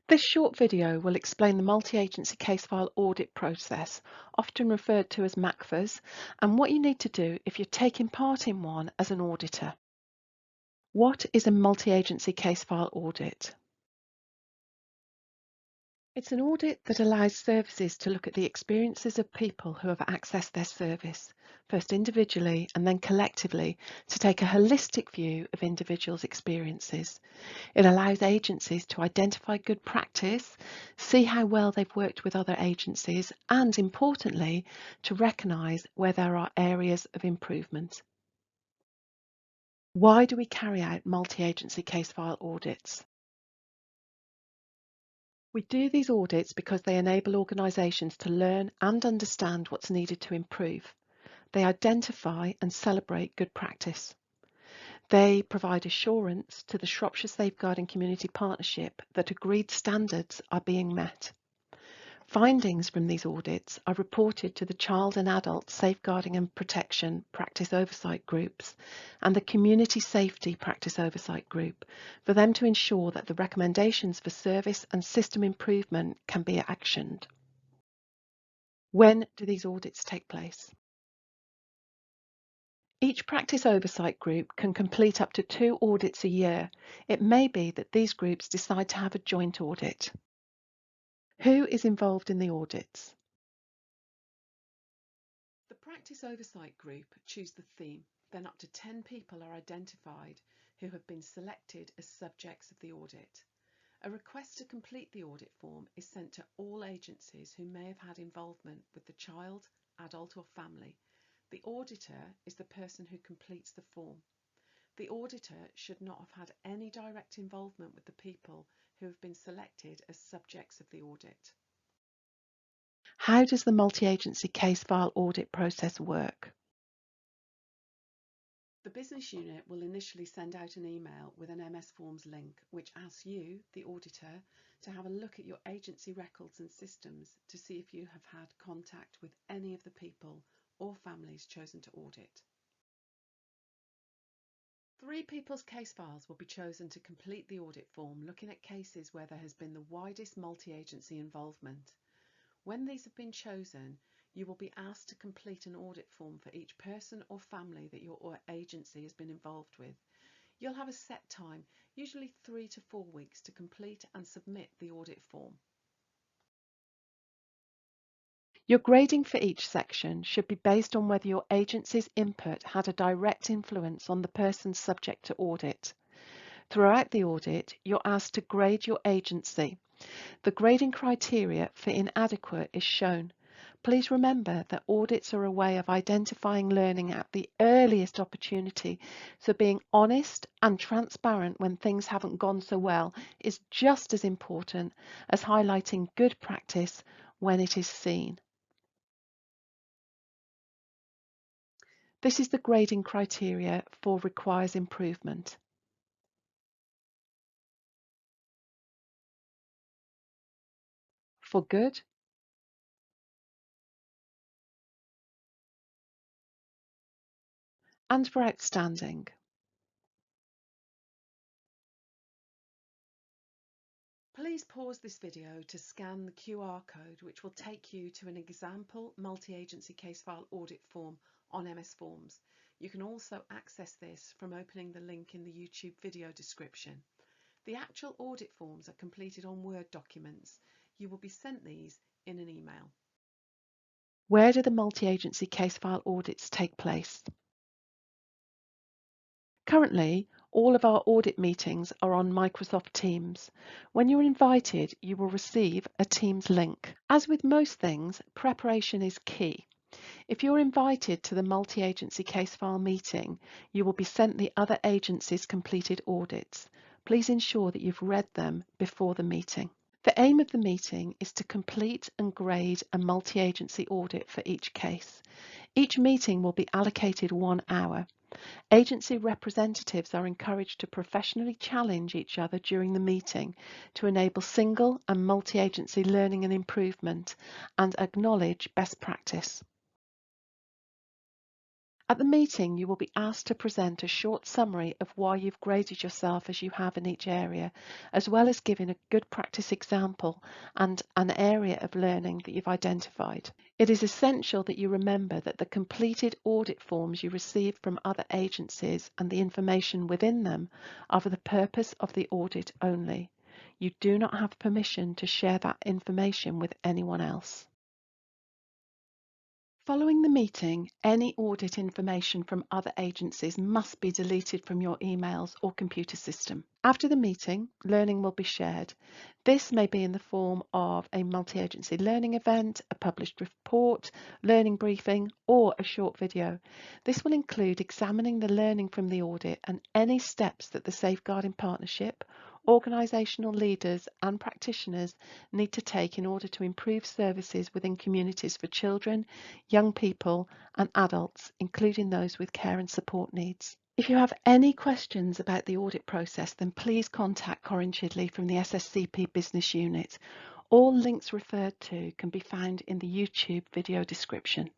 This short video will explain the multi-agency case file audit process, often referred to as MACFAs, and what you need to do if you're taking part in one as an auditor. What is a multi-agency case file audit? It's an audit that allows services to look at the experiences of people who have accessed their service, first individually and then collectively, to take a holistic view of individuals' experiences. It allows agencies to identify good practice, see how well they've worked with other agencies, and importantly, to recognise where there are areas of improvement. Why do we carry out multi-agency case file audits? We do these audits because they enable organisations to learn and understand what's needed to improve. They identify and celebrate good practice. They provide assurance to the Shropshire Safeguarding Community Partnership that agreed standards are being met. Findings from these audits are reported to the Child and Adult Safeguarding and Protection Practice Oversight Groups and the Community Safety Practice Oversight Group for them to ensure that the recommendations for service and system improvement can be actioned. When do these audits take place? Each practice oversight group can complete up to 2 audits a year. It may be that these groups decide to have a joint audit. Who is involved in the audits? The practice oversight group choose the theme. Then up to 10 people are identified who have been selected as subjects of the audit. A request to complete the audit form is sent to all agencies who may have had involvement with the child, adult or family. The auditor is the person who completes the form. The auditor should not have had any direct involvement with the people who have been selected as subjects of the audit. How does the multi-agency case file audit process work? The business unit will initially send out an email with an MS Forms link, which asks you, the auditor, to have a look at your agency records and systems to see if you have had contact with any of the people or families chosen to audit. 3 people's case files will be chosen to complete the audit form, looking at cases where there has been the widest multi-agency involvement. When these have been chosen, you will be asked to complete an audit form for each person or family that your agency has been involved with. You'll have a set time, usually 3 to 4 weeks, to complete and submit the audit form. Your grading for each section should be based on whether your agency's input had a direct influence on the person subject to audit. Throughout the audit, you're asked to grade your agency. The grading criteria for inadequate is shown. Please remember that audits are a way of identifying learning at the earliest opportunity, so being honest and transparent when things haven't gone so well is just as important as highlighting good practice when it is seen. This is the grading criteria for requires improvement. For good, and for outstanding. Please pause this video to scan the QR code, which will take you to an example multi-agency case file audit form on MS Forms. You can also access this from opening the link in the YouTube video description. The actual audit forms are completed on Word documents. You will be sent these in an email. Where do the multi-agency case file audits take place? Currently, all of our audit meetings are on Microsoft Teams. When you're invited, you will receive a Teams link. As with most things, preparation is key. If you're invited to the multi-agency case file meeting, you will be sent the other agency's completed audits. Please ensure that you've read them before the meeting. The aim of the meeting is to complete and grade a multi-agency audit for each case. Each meeting will be allocated 1 hour. Agency representatives are encouraged to professionally challenge each other during the meeting to enable single and multi-agency learning and improvement and acknowledge best practice. At the meeting, you will be asked to present a short summary of why you've graded yourself as you have in each area, as well as giving a good practice example and an area of learning that you've identified. It is essential that you remember that the completed audit forms you receive from other agencies and the information within them are for the purpose of the audit only. You do not have permission to share that information with anyone else. Following the meeting, any audit information from other agencies must be deleted from your emails or computer system. After the meeting, learning will be shared. This may be in the form of a multi-agency learning event, a published report, learning briefing, or a short video. This will include examining the learning from the audit and any steps that the Safeguarding Partnership, organisational leaders and practitioners need to take in order to improve services within communities for children, young people and adults, including those with care and support needs. If you have any questions about the audit process, then please contact Corinne Chidley from the SSCP Business Unit. All links referred to can be found in the YouTube video description.